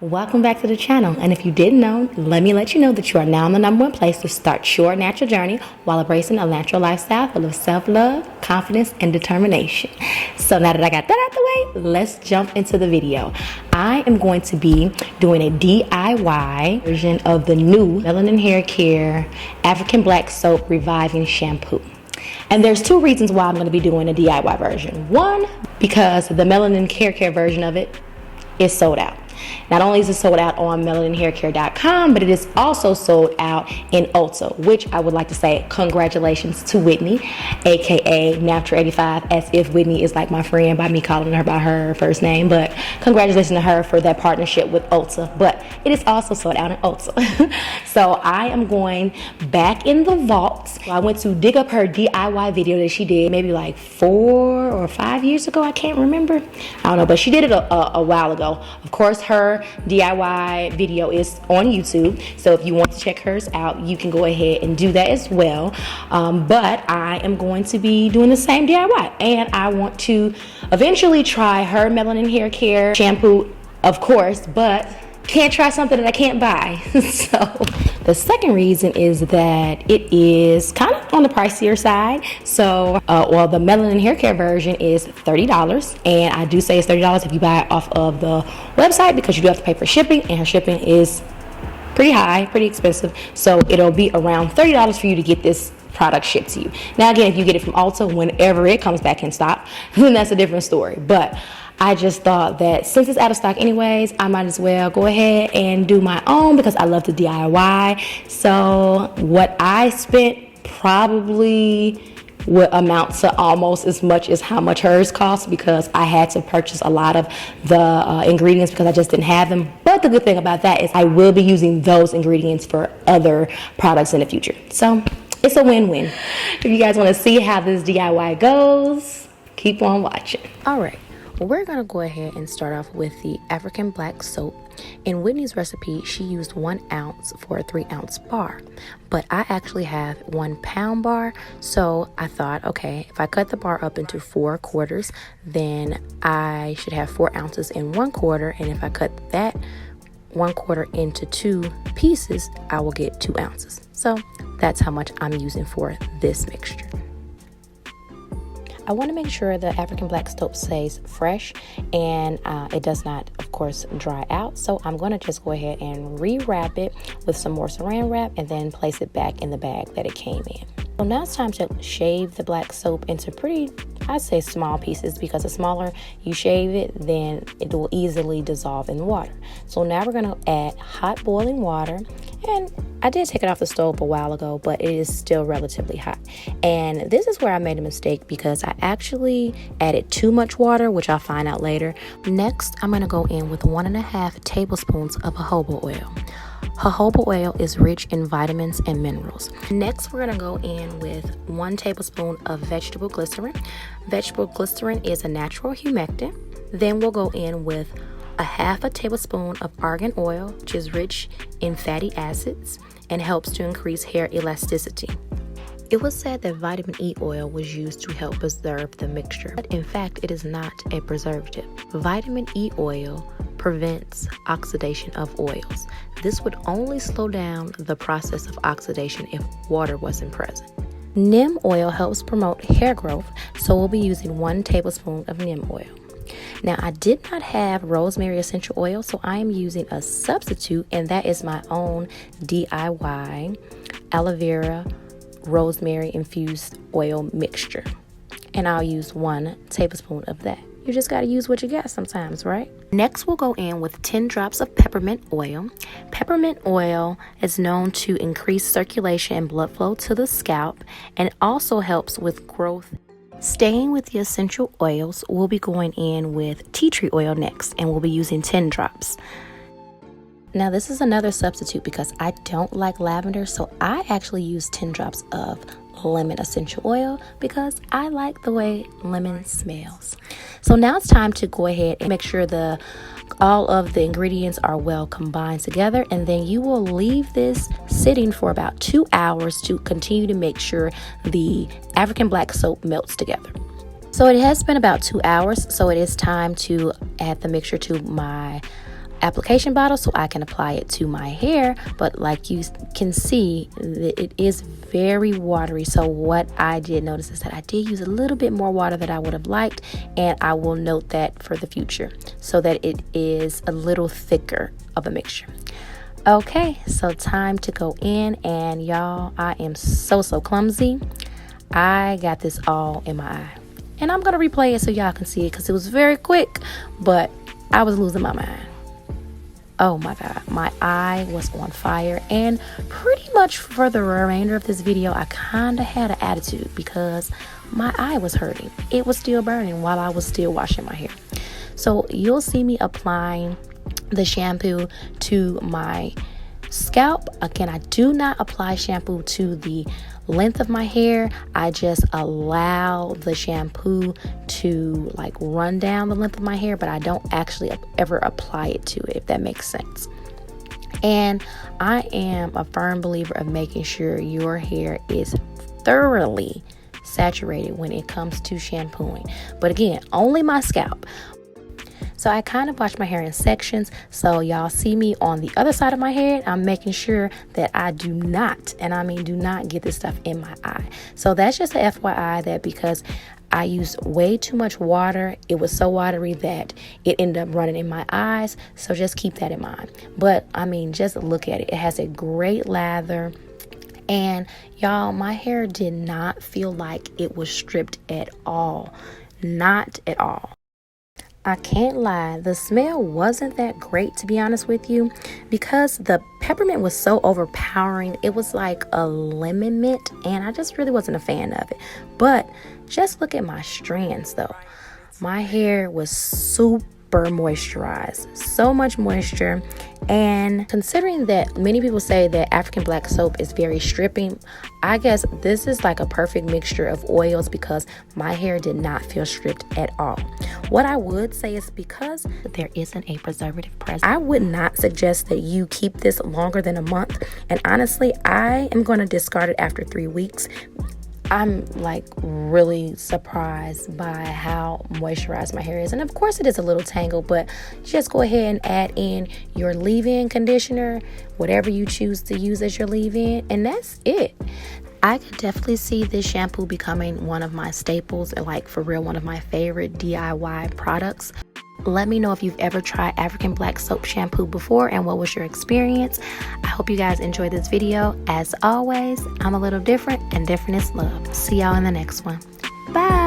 Welcome back to the channel, and if you didn't know, let me let you know that you are now in the #1 place to start your natural journey while embracing a natural lifestyle full of self-love, confidence, and determination. So now that I got that out the way, let's jump into the video. I am going to be doing a DIY version of the new Melanin Haircare African Black Soap Reviving Shampoo. And there's two reasons why I'm going to be doing a DIY version. One, because the Melanin Haircare version of it is sold out. Not only is it sold out on melaninhaircare.com, but it is also sold out in Ulta, which I would like to say congratulations to Whitney, aka Natural85, as if Whitney is like my friend by me calling her by her first name. But congratulations to her for that partnership with Ulta. But it is also sold out in Ulta. So I am going back in the vault. I went to dig up her DIY video that she did maybe like 4 or 5 years ago. I can't remember. I don't know, but she did it a while ago. Of course, her DIY video is on YouTube, so if you want to check hers out, you can go ahead and do that as well. But I am going to be doing the same DIY, and I want to eventually try her Melanin Hair Care shampoo, of course, but can't try something that I can't buy. So the second reason is that it is kind of on the pricier side. So well, the Melanin Hair Care version is $30, and I do say it's $30 if you buy it off of the website, because you do have to pay for shipping, and her shipping is pretty high, pretty expensive. So it'll be around $30 for you to get this product shipped to you. Now again, if you get it from Ulta whenever it comes back in stock, then that's a different story. But I just thought that since it's out of stock anyways, I might as well go ahead and do my own, because I love to DIY. So what I spent probably would amount to almost as much as how much hers cost, because I had to purchase a lot of the ingredients because I just didn't have them. But the good thing about that is I will be using those ingredients for other products in the future. So it's a win-win. If you guys want to see how this DIY goes, keep on watching. All right. We're going to go ahead and start off with the African Black Soap. In Whitney's recipe, she used 1 ounce for a 3-ounce bar, but I actually have 1 pound bar. So I thought, okay, if I cut the bar up into 4 quarters, then I should have 4 ounces in 1 quarter. And if I cut that 1 quarter into 2 pieces, I will get 2 ounces. So that's how much I'm using for this mixture. I want to make sure the African Black Soap stays fresh and it does not, of course, dry out. So I'm going to just go ahead and rewrap it with some more saran wrap and then place it back in the bag that it came in. So now it's time to shave the black soap into pretty, I'd say, small pieces, because the smaller you shave it, then it will easily dissolve in the water. So now we're going to add hot boiling water, and I did take it off the stove a while ago, but it is still relatively hot. And this is where I made a mistake, because I actually added too much water, which I'll find out later. Next, I'm going to go in with 1.5 tablespoons of jojoba oil. Jojoba oil is rich in vitamins and minerals. Next, we're going to go in with 1 tablespoon of vegetable glycerin. Vegetable glycerin is a natural humectant. Then we'll go in with 1/2 tablespoon of argan oil, which is rich in fatty acids and helps to increase hair elasticity. It was said that vitamin E oil was used to help preserve the mixture, but in fact, it is not a preservative. Vitamin E oil prevents oxidation of oils. This would only slow down the process of oxidation if water wasn't present. Neem oil helps promote hair growth, so we'll be using 1 tablespoon of neem oil. Now, I did not have Rosemary Essential Oil, so I am using a substitute, and that is my own DIY aloe vera rosemary infused oil mixture. And I'll use 1 tablespoon of that. You just got to use what you got sometimes, right? Next, we'll go in with 10 drops of peppermint oil. Peppermint oil is known to increase circulation and blood flow to the scalp, and it also helps with growth. Staying with the essential oils, we'll be going in with tea tree oil next, and we'll be using 10 drops. Now, this is another substitute because I don't like lavender, so I actually use 10 drops of lemon essential oil because I like the way lemon smells. So now it's time to go ahead and make sure all of the ingredients are well combined together, and then you will leave this sitting for about 2 hours to continue to make sure the African Black Soap melts together. So it has been about 2 hours, so it is time to add the mixture to my application bottle so I can apply it to my hair. But like you can see, it is very watery. So what I did notice is that I did use a little bit more water than I would have liked, and I will note that for the future so that it is a little thicker of a mixture. Okay, so time to go in, and y'all, I am so clumsy. I got this all in my eye, and I'm gonna replay it so y'all can see it because it was very quick, but I was losing my mind. Oh my God, my eye was on fire, and pretty much for the remainder of this video, I kind of had an attitude because my eye was hurting. It was still burning while I was still washing my hair. So you'll see me applying the shampoo to my scalp. Again, I do not apply shampoo to the length of my hair. I just allow the shampoo to like run down the length of my hair, but I don't actually ever apply it to it, if that makes sense. And I am a firm believer of making sure your hair is thoroughly saturated when it comes to shampooing. But again, only my scalp. So I kind of wash my hair in sections. So y'all see me on the other side of my head. I'm making sure that I do not, and I mean do not, get this stuff in my eye. So that's just a FYI that because I used way too much water, it was so watery that it ended up running in my eyes. So just keep that in mind. But I mean, just look at it. It has a great lather. And y'all, my hair did not feel like it was stripped at all. Not at all. I can't lie, the smell wasn't that great, to be honest with you, because the peppermint was so overpowering. It was like a lemon mint, and I just really wasn't a fan of it. But just look at my strands though. My hair was super moisturized, so much moisture. And considering that many people say that African black soap is very stripping, I guess this is like a perfect mixture of oils because my hair did not feel stripped at all. What I would say is because there isn't a preservative present, I would not suggest that you keep this longer than a month. And honestly, I am going to discard it after 3 weeks. I'm like really surprised by how moisturized my hair is. And of course it is a little tangled, but just go ahead and add in your leave-in conditioner, whatever you choose to use as your leave-in, and that's it. I could definitely see this shampoo becoming one of my staples, and like for real, one of my favorite DIY products. Let me know if you've ever tried African black soap shampoo before and what was your experience. I hope you guys enjoyed this video. As always, I'm a little different, and different is love. See y'all in the next one. Bye.